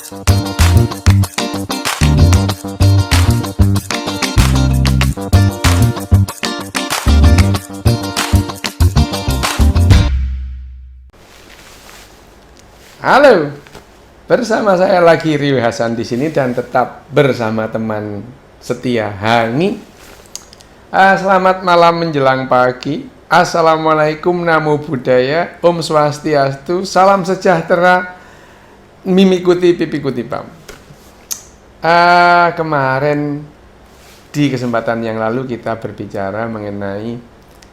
Halo, bersama saya lagi Riwi Hasan di sini dan tetap bersama teman setia Hani. Selamat malam menjelang pagi. Assalamualaikum, namo buddhaya, Om Swastiastu, salam sejahtera, mimikuti pipikuti pam. Kemarin di kesempatan yang lalu kita berbicara mengenai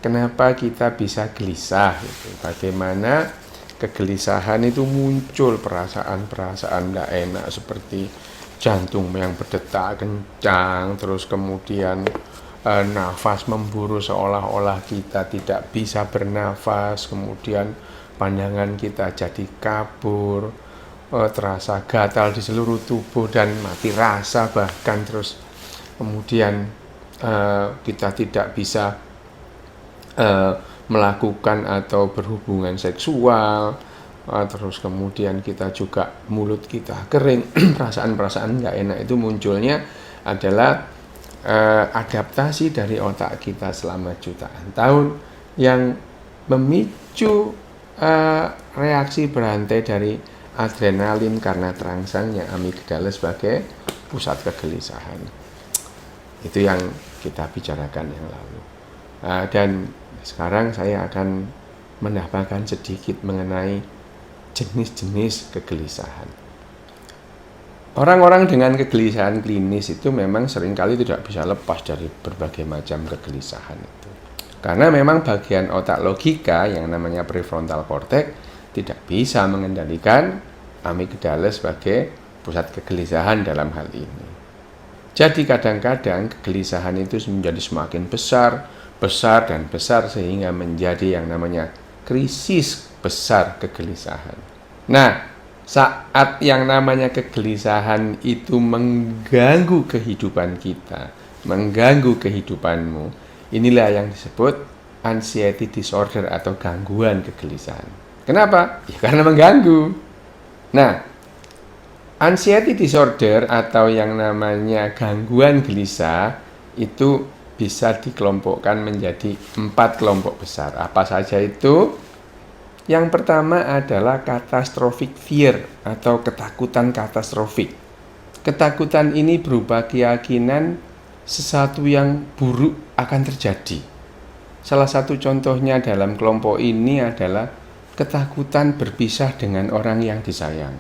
kenapa kita bisa gelisah, bagaimana kegelisahan itu muncul perasaan-perasaan nggak enak seperti jantung yang berdetak kencang, terus kemudian nafas memburu seolah-olah kita tidak bisa bernafas, kemudian pandangan kita jadi kabur, terasa gatal di seluruh tubuh dan mati rasa bahkan, terus kemudian kita tidak bisa melakukan atau berhubungan seksual, terus kemudian kita juga mulut kita kering. Perasaan-perasaan nggak enak itu munculnya adalah adaptasi dari otak kita selama jutaan tahun yang memicu reaksi berantai dari adrenalin karena terangsangnya amigdala sebagai pusat kegelisahan. Itu yang kita bicarakan yang lalu. Dan sekarang saya akan menambahkan sedikit mengenai jenis-jenis kegelisahan. Orang-orang dengan kegelisahan klinis itu memang seringkali tidak bisa lepas dari berbagai macam kegelisahan itu. Karena memang bagian otak logika yang namanya prefrontal cortex tidak bisa mengendalikan amigdala sebagai pusat kegelisahan dalam hal ini. Jadi kadang-kadang kegelisahan itu menjadi semakin besar dan besar sehingga menjadi yang namanya krisis besar kegelisahan. Nah, saat yang namanya kegelisahan itu mengganggu kehidupan kita, mengganggu kehidupanmu, inilah yang disebut anxiety disorder atau gangguan kegelisahan. Kenapa? Ya karena mengganggu. Nah, anxiety disorder atau yang namanya gangguan gelisah itu bisa dikelompokkan menjadi 4 kelompok besar. Apa saja itu? Yang pertama adalah catastrophic fear atau ketakutan katastrofik. Ketakutan ini berupa keyakinan sesuatu yang buruk akan terjadi. Salah satu contohnya dalam kelompok ini adalah ketakutan berpisah dengan orang yang disayang.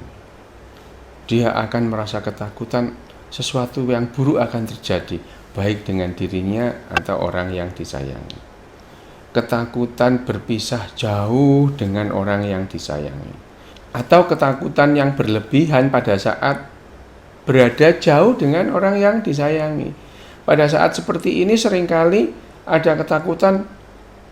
Dia akan merasa ketakutan sesuatu yang buruk akan terjadi, baik dengan dirinya atau orang yang disayangi. Ketakutan berpisah jauh dengan orang yang disayangi. Atau ketakutan yang berlebihan pada saat berada jauh dengan orang yang disayangi. Pada saat seperti ini seringkali ada ketakutan,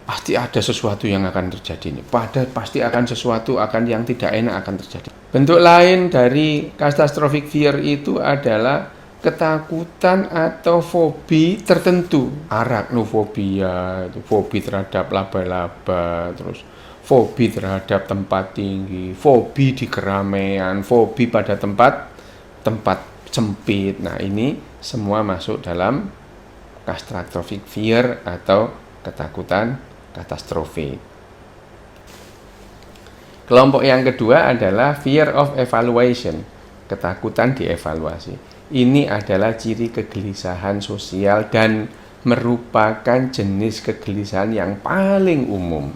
pasti ada sesuatu yang akan terjadi. Pasti akan sesuatu yang tidak enak akan terjadi. Bentuk lain dari catastrophic fear itu adalah ketakutan atau fobi tertentu. Arachnofobia, itu fobi terhadap laba-laba, terus fobi terhadap tempat tinggi, fobi di keramaian, fobi pada tempat sempit. Nah, ini semua masuk dalam catastrophic fear atau ketakutan katastrofik. Kelompok yang kedua adalah fear of evaluation, ketakutan dievaluasi. Ini adalah ciri kegelisahan sosial dan merupakan jenis kegelisahan yang paling umum.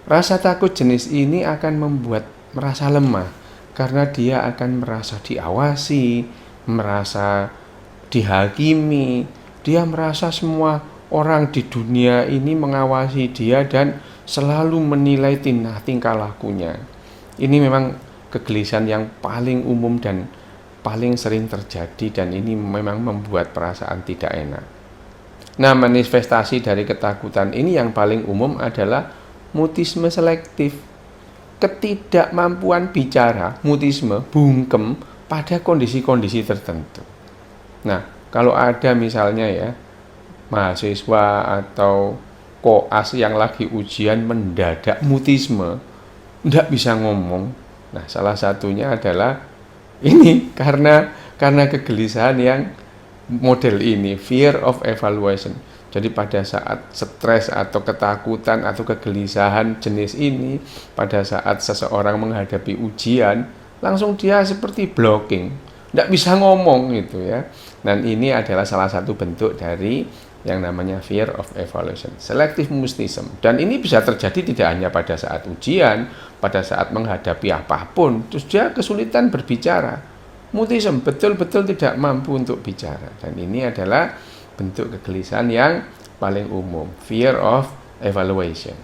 Rasa takut jenis ini akan membuat merasa lemah karena dia akan merasa diawasi, merasa dihakimi. Dia merasa semua orang di dunia ini mengawasi dia dan selalu menilai tingkah lakunya. Ini memang kegelisahan yang paling umum dan paling sering terjadi, dan ini memang membuat perasaan tidak enak. Nah, manifestasi dari ketakutan ini yang paling umum adalah mutisme selektif. Ketidakmampuan bicara, mutisme, bungkem pada kondisi-kondisi tertentu. Nah, kalau ada misalnya ya, mahasiswa atau koas yang lagi ujian mendadak mutisme, tidak bisa ngomong. Nah, salah satunya adalah Ini karena kegelisahan yang model ini, fear of evaluation. Jadi pada saat stres atau ketakutan atau kegelisahan jenis ini, pada saat seseorang menghadapi ujian, langsung dia seperti blocking, tidak bisa ngomong gitu ya. Dan ini adalah salah satu bentuk dari yang namanya fear of evaluation, selective mutism. Dan ini bisa terjadi tidak hanya pada saat ujian, pada saat menghadapi apapun, terus dia kesulitan berbicara. Mutism betul-betul tidak mampu untuk bicara. Dan ini adalah bentuk kegelisahan yang paling umum, fear of evaluation.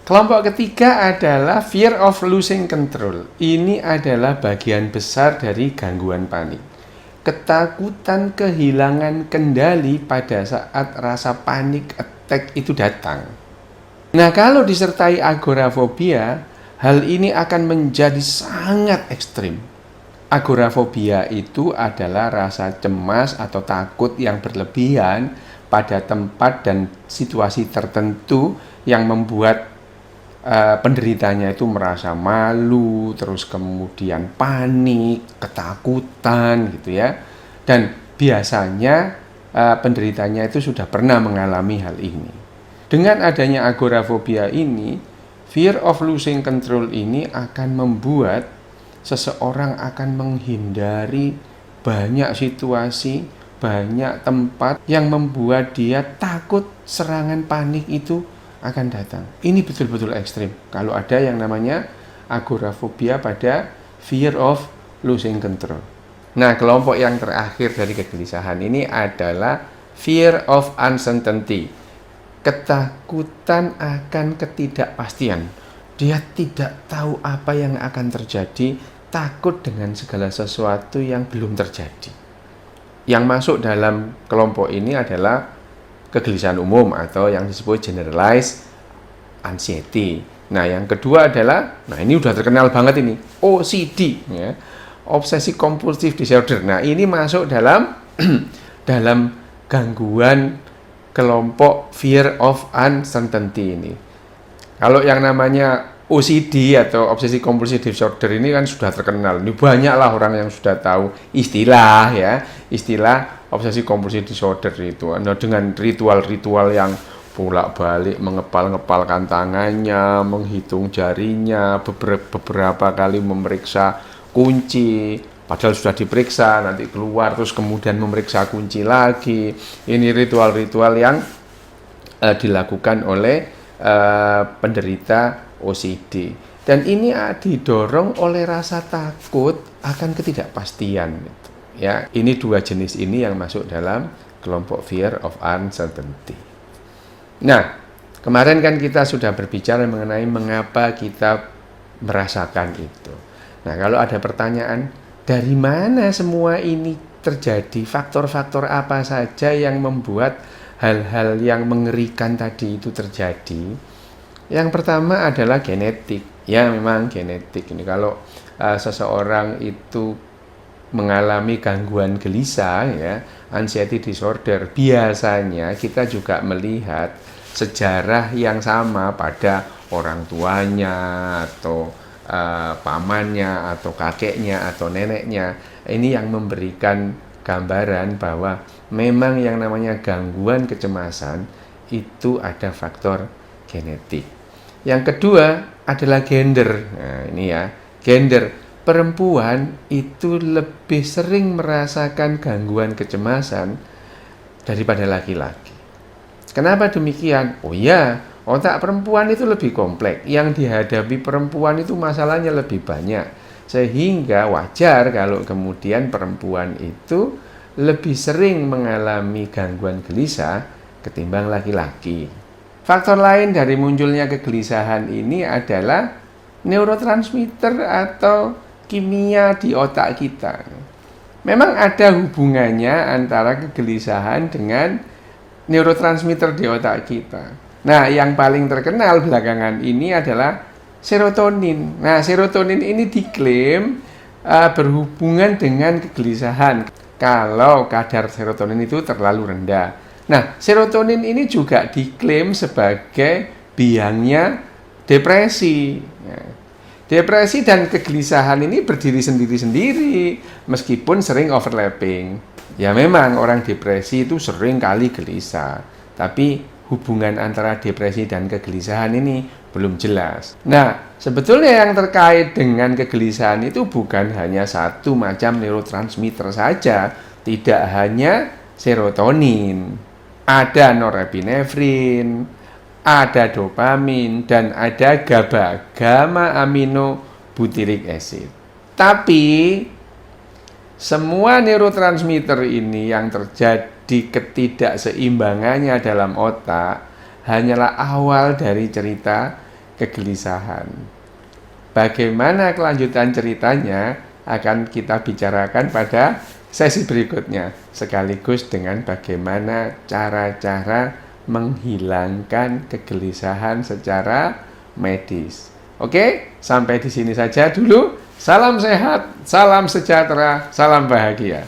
Kelompok ketiga adalah fear of losing control. Ini adalah bagian besar dari gangguan panik. Ketakutan kehilangan kendali pada saat rasa panik attack itu datang. Nah, kalau disertai agorafobia, hal ini akan menjadi sangat ekstrim. Agorafobia itu adalah rasa cemas atau takut yang berlebihan pada tempat dan situasi tertentu yang membuat penderitanya itu merasa malu, terus kemudian panik, ketakutan gitu ya. Dan biasanya penderitanya itu sudah pernah mengalami hal ini. Dengan adanya agorafobia ini, fear of losing control ini akan membuat seseorang akan menghindari banyak situasi, banyak tempat yang membuat dia takut serangan panik itu akan datang. Ini betul-betul ekstrim. Kalau ada yang namanya agorafobia pada fear of losing control. Nah, kelompok yang terakhir dari kegelisahan ini adalah fear of uncertainty. Ketakutan akan ketidakpastian. Dia tidak tahu apa yang akan terjadi, takut dengan segala sesuatu yang belum terjadi. Yang masuk dalam kelompok ini adalah kegelisahan umum atau yang disebut generalized anxiety. Nah, yang kedua adalah, nah ini udah terkenal banget ini, OCD, ya, obsessive compulsive disorder. Nah, ini masuk dalam dalam gangguan kelompok fear of uncertainty ini. Kalau yang namanya OCD atau obsessive compulsive disorder ini kan sudah terkenal. Ini banyaklah orang yang sudah tahu istilah ya, istilah obsessive compulsive disorder itu. Dengan ritual-ritual yang bolak-balik mengepal-ngepalkan tangannya, menghitung jarinya, beberapa kali memeriksa kunci, padahal sudah diperiksa, nanti keluar terus kemudian memeriksa kunci lagi. Ini ritual-ritual yang dilakukan oleh penderita OCD, dan ini didorong oleh rasa takut akan ketidakpastian gitu. Ya, ini dua jenis ini yang masuk dalam kelompok fear of uncertainty. Nah, kemarin kan kita sudah berbicara mengenai mengapa kita merasakan itu. Nah, kalau ada pertanyaan, dari mana semua ini terjadi? Faktor-faktor apa saja yang membuat hal-hal yang mengerikan tadi itu terjadi? Yang pertama adalah genetik. Ya, memang genetik. Ini kalau seseorang itu mengalami gangguan gelisah ya, anxiety disorder, biasanya kita juga melihat sejarah yang sama pada orang tuanya atau pamannya atau kakeknya atau neneknya. Ini yang memberikan gambaran bahwa memang yang namanya gangguan kecemasan itu ada faktor genetik. Yang kedua adalah gender. Nah, ini ya, gender. Perempuan itu lebih sering merasakan gangguan kecemasan daripada laki-laki. Kenapa demikian? Oh ya, otak perempuan itu lebih kompleks. Yang dihadapi perempuan itu masalahnya lebih banyak. Sehingga wajar kalau kemudian perempuan itu lebih sering mengalami gangguan gelisah ketimbang laki-laki. Faktor lain dari munculnya kegelisahan ini adalah neurotransmitter atau kimia di otak kita. Memang ada hubungannya antara kegelisahan dengan neurotransmitter di otak kita. Nah, yang paling terkenal belakangan ini adalah serotonin. Nah, serotonin ini diklaim berhubungan dengan kegelisahan kalau kadar serotonin itu terlalu rendah. Nah, serotonin ini juga diklaim sebagai biangnya depresi. Depresi dan kegelisahan ini berdiri sendiri-sendiri, meskipun sering overlapping. Ya memang orang depresi itu sering kali gelisah, tapi hubungan antara depresi dan kegelisahan ini belum jelas. Nah, sebetulnya yang terkait dengan kegelisahan itu bukan hanya satu macam neurotransmitter saja, tidak hanya serotonin, ada norepinefrin, ada dopamin, dan ada GABA, gamma aminobutyric acid. Tapi semua neurotransmitter ini yang terjadi ketidakseimbangannya dalam otak hanyalah awal dari cerita kegelisahan. Bagaimana kelanjutan ceritanya akan kita bicarakan pada sesi berikutnya, sekaligus dengan bagaimana cara-cara menghilangkan kegelisahan secara medis. Oke, sampai di sini saja dulu. Salam sehat, salam sejahtera, salam bahagia.